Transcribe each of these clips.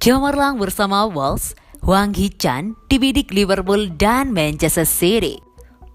Cemerlang bersama Wolves, Hwang Hee-chan dibidik Liverpool dan Manchester City.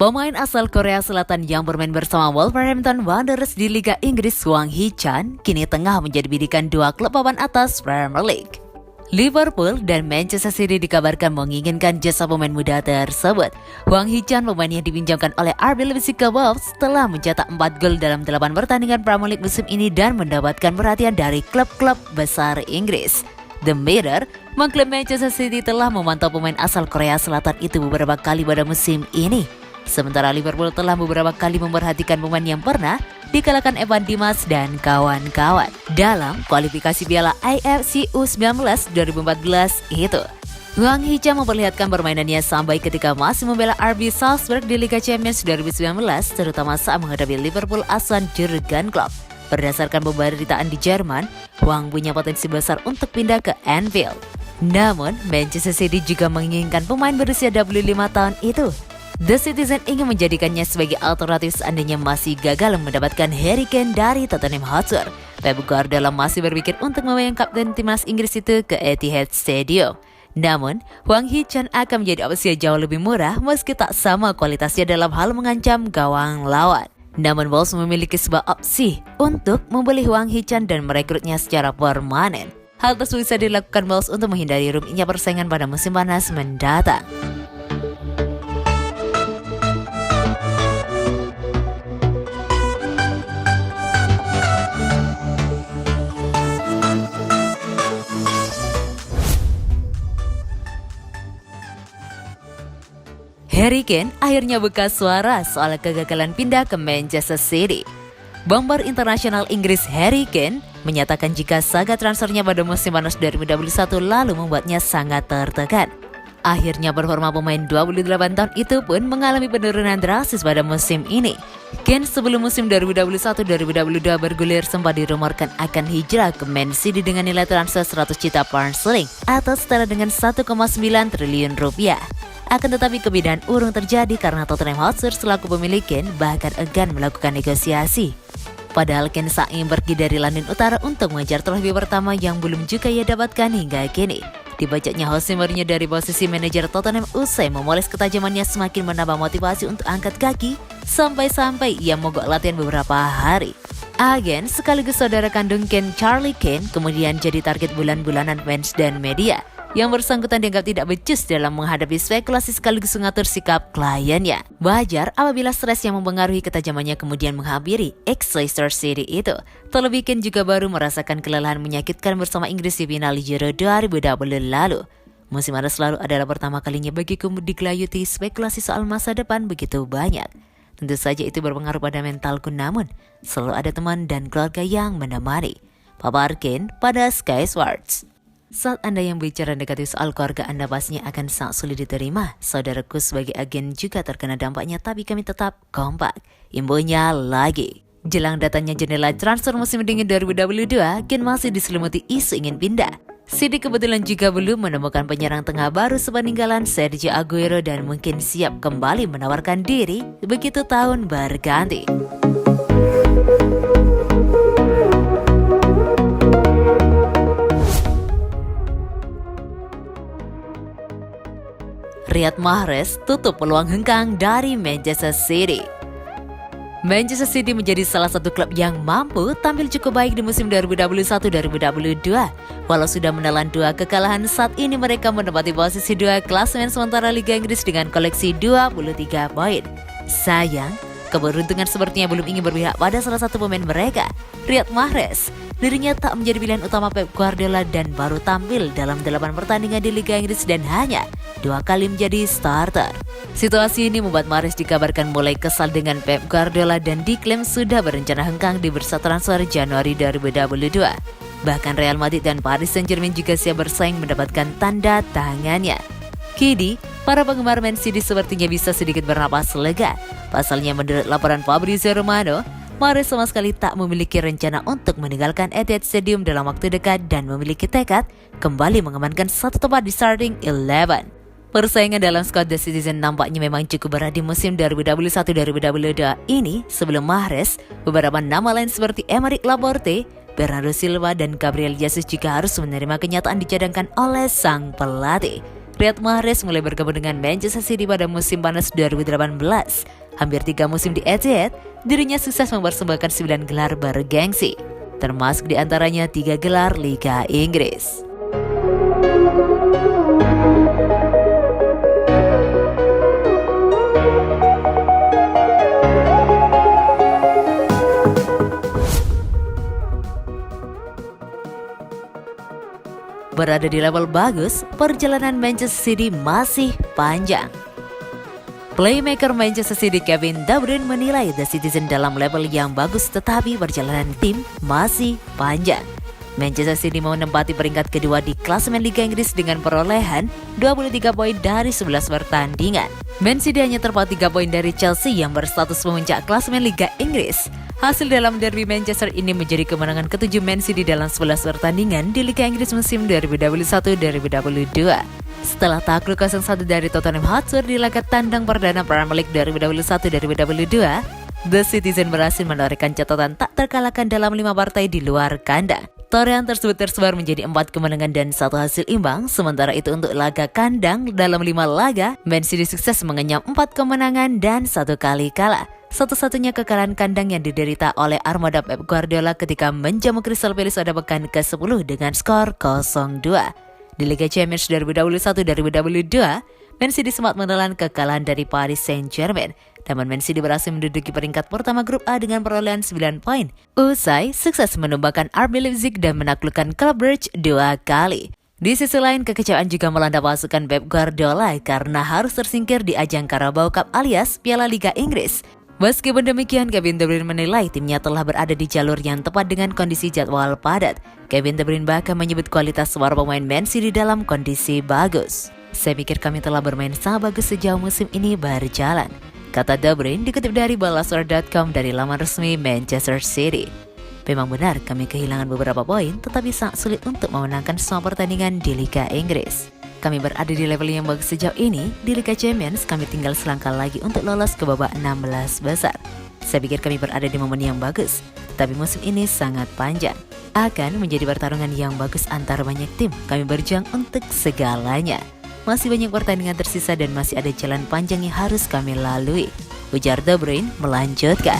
Pemain asal Korea Selatan yang bermain bersama Wolverhampton Wanderers di Liga Inggris, Hwang Hee-chan kini tengah menjadi bidikan dua klub papan atas Premier League. Liverpool dan Manchester City dikabarkan menginginkan jasa pemain muda tersebut. Hwang Hee-chan, pemain yang dipinjamkan oleh RB Leipzig ke Wolves, telah mencetak 4 gol dalam 8 pertandingan Premier League musim ini dan mendapatkan perhatian dari klub-klub besar Inggris. The Mirror mengklaim Manchester City telah memantau pemain asal Korea Selatan itu beberapa kali pada musim ini. Sementara Liverpool telah beberapa kali memperhatikan pemain yang pernah dikalahkan Evan Dimas dan kawan-kawan dalam kualifikasi Piala AFC U19 2014 itu. Hwang Hee-chan memperlihatkan permainannya sampai ketika masih membela RB Salzburg di Liga Champions 2019, terutama saat menghadapi Liverpool asuhan Jurgen Klopp. Berdasarkan pemberitaan di Jerman, Hwang punya potensi besar untuk pindah ke Anfield. Namun, Manchester City juga menginginkan pemain berusia 25 tahun itu. The Citizen ingin menjadikannya sebagai alternatif seandainya masih gagal mendapatkan Harry Kane dari Tottenham Hotspur. Pep Guardiola masih berpikir untuk membayang kapten timnas Inggris itu ke Etihad Stadium. Namun, Hwang Hee-chan akan menjadi opsi jauh lebih murah meski tak sama kualitasnya dalam hal mengancam gawang lawan. Namun Wolves memiliki sebuah opsi untuk membeli Hwang Hee-chan dan merekrutnya secara permanen. Hal tersebut bisa dilakukan Wolves untuk menghindari rumitnya persaingan pada musim panas mendatang. Harry Kane akhirnya buka suara soal kegagalan pindah ke Manchester City. Bomber internasional Inggris Harry Kane menyatakan jika saga transfernya pada musim panas 2021 lalu membuatnya sangat tertekan. Akhirnya performa pemain 28 tahun itu pun mengalami penurunan drastis pada musim ini. Kane sebelum musim 2021-2022 bergulir sempat dirumorkan akan hijrah ke Man City dengan nilai transfer 100 juta pound sterling atau setara dengan 1,9 triliun rupiah. Akan tetapi kebidaan urung terjadi karena Tottenham Hotspur selaku pemilik Kane bahkan enggan melakukan negosiasi. Padahal Kane saat ingin pergi dari London Utara untuk mengejar trofi pertama yang belum juga ia dapatkan hingga kini. Dibacanya Jose Mourinho dari posisi manajer Tottenham usai memoles ketajamannya semakin menambah motivasi untuk angkat kaki sampai-sampai ia mogok latihan beberapa hari. Agen sekaligus saudara kandung Kane, Charlie Kane, kemudian jadi target bulan-bulanan fans dan media. Yang bersangkutan dianggap tidak becus dalam menghadapi spekulasi sekaligus mengatur sikap kliennya. Wajar apabila stres yang mempengaruhi ketajamannya kemudian menghampiri ex-Leicester City itu. Terlebih Kane juga baru merasakan kelelahan menyakitkan bersama Inggris di final Euro 2020 lalu. Musim panas lalu adalah pertama kalinya bagiku digelayuti spekulasi soal masa depan begitu banyak. Tentu saja itu berpengaruh pada mentalku, namun selalu ada teman dan keluarga yang menemani. Papar Kane pada Sky Sports. Saat Anda yang bicara negatif soal keluarga Anda pastinya akan sangat sulit diterima. Saudaraku sebagai agen juga terkena dampaknya, tapi kami tetap kompak. Imbunya lagi. Jelang datangnya jendela transfer musim dingin 2022, Kane masih diselimuti isu ingin pindah. City kebetulan juga belum menemukan penyerang tengah baru sepeninggalan Sergio Aguero dan mungkin siap kembali menawarkan diri begitu tahun berganti. Riyad Mahrez tutup peluang hengkang dari Manchester City. Manchester City menjadi salah satu klub yang mampu tampil cukup baik di musim 2021-2022. Walau sudah menelan 2 kekalahan, saat ini mereka menempati posisi 2 klasemen sementara Liga Inggris dengan koleksi 23 poin. Sayang, keberuntungan sepertinya belum ingin berpihak pada salah satu pemain mereka, Riyad Mahrez. Dirinya tak menjadi pilihan utama Pep Guardiola dan baru tampil dalam 8 pertandingan di Liga Inggris dan hanya 2 kali menjadi starter. Situasi ini membuat Mahrez dikabarkan mulai kesal dengan Pep Guardiola dan diklaim sudah berencana hengkang di bursa transfer Januari 2022. Bahkan Real Madrid dan Paris Saint-Germain juga siap bersaing mendapatkan tanda tangannya. Kini, para penggemar Man City sepertinya bisa sedikit bernapas lega. Pasalnya menurut laporan Fabrizio Romano, Mahrez sama sekali tak memiliki rencana untuk meninggalkan Etihad Stadium dalam waktu dekat dan memiliki tekad kembali mengamankan satu tempat di starting 11. Persaingan dalam squad The Citizen nampaknya memang cukup berat di musim 2021-2022 ini. Sebelum Mahrez, beberapa nama lain seperti Aymeric Laporte, Bernardo Silva dan Gabriel Jesus juga harus menerima kenyataan dicadangkan oleh sang pelatih. Riyad Mahrez mulai bergabung dengan Manchester City pada musim panas 2018. Hampir 3 musim di Etihad, dirinya sukses mempersembahkan 9 gelar bergengsi, termasuk diantaranya 3 gelar Liga Inggris. Berada di level bagus, perjalanan Manchester City masih panjang. Playmaker Manchester City Kevin De Bruyne menilai The Citizen dalam level yang bagus, tetapi perjalanan tim masih panjang. Manchester City menempati peringkat kedua di klasemen Liga Inggris dengan perolehan 23 poin dari 11 pertandingan. Man City hanya terpaut 3 poin dari Chelsea yang berstatus pemuncak klasemen Liga Inggris. Hasil dalam derby Manchester ini menjadi kemenangan ke-7 Man City dalam 11 pertandingan di Liga Inggris musim 2021-2022. Setelah takluk 0-1 dari Tottenham Hotspur di laga tandang perdana Premier League 2021-2022, The Citizen berhasil menorehkan catatan tak terkalahkan dalam 5 partai di luar kandang. Torehan tersebut tersebar menjadi 4 kemenangan dan 1 hasil imbang. Sementara itu untuk laga kandang dalam 5 laga, Man City sukses mengenyam 4 kemenangan dan 1 kali kalah. Satu-satunya kekalahan kandang yang diderita oleh armada Pep Guardiola ketika menjamu Crystal Palace pada pekan ke-10 dengan skor 0-2. Di Liga Champions 2021-2022, Man City sempat menelan kekalahan dari Paris Saint-Germain. Namun Man City berhasil menduduki peringkat pertama grup A dengan perolehan 9 poin. Usai sukses menumbangkan RB Leipzig dan menaklukkan Club Brugge 2 kali. Di sisi lain, kekecewaan juga melanda pasukan Pep Guardiola karena harus tersingkir di ajang Carabao Cup alias Piala Liga Inggris. Meskipun demikian, Kevin De Bruyne menilai timnya telah berada di jalur yang tepat dengan kondisi jadwal padat. Kevin De Bruyne bahkan menyebut kualitas para pemain Man City dalam kondisi bagus. Saya pikir kami telah bermain sangat bagus sejauh musim ini berjalan, kata De Bruyne dikutip dari Ballastore.com dari laman resmi Manchester City. Memang benar kami kehilangan beberapa poin, tetapi sangat sulit untuk memenangkan semua pertandingan di Liga Inggris. Kami berada di level yang bagus sejauh ini. Di Liga Champions, kami tinggal selangkah lagi untuk lolos ke babak 16 besar. Saya pikir kami berada di momen yang bagus, tapi musim ini sangat panjang. Akan menjadi pertarungan yang bagus antara banyak tim. Kami berjuang untuk segalanya. Masih banyak pertandingan tersisa dan masih ada jalan panjang yang harus kami lalui, ujar De Bruyne melanjutkan.